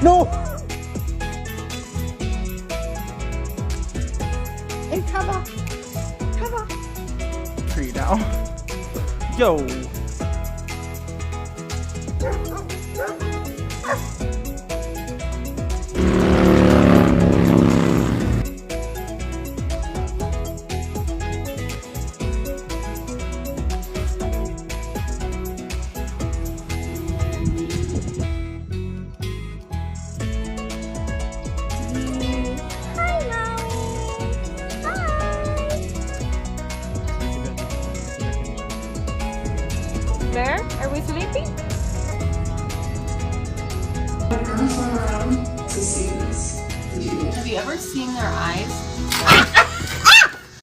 No! Hey, cover. Cover. Tree now. Yo! Claire, are we sleeping? Have you ever seen their eyes?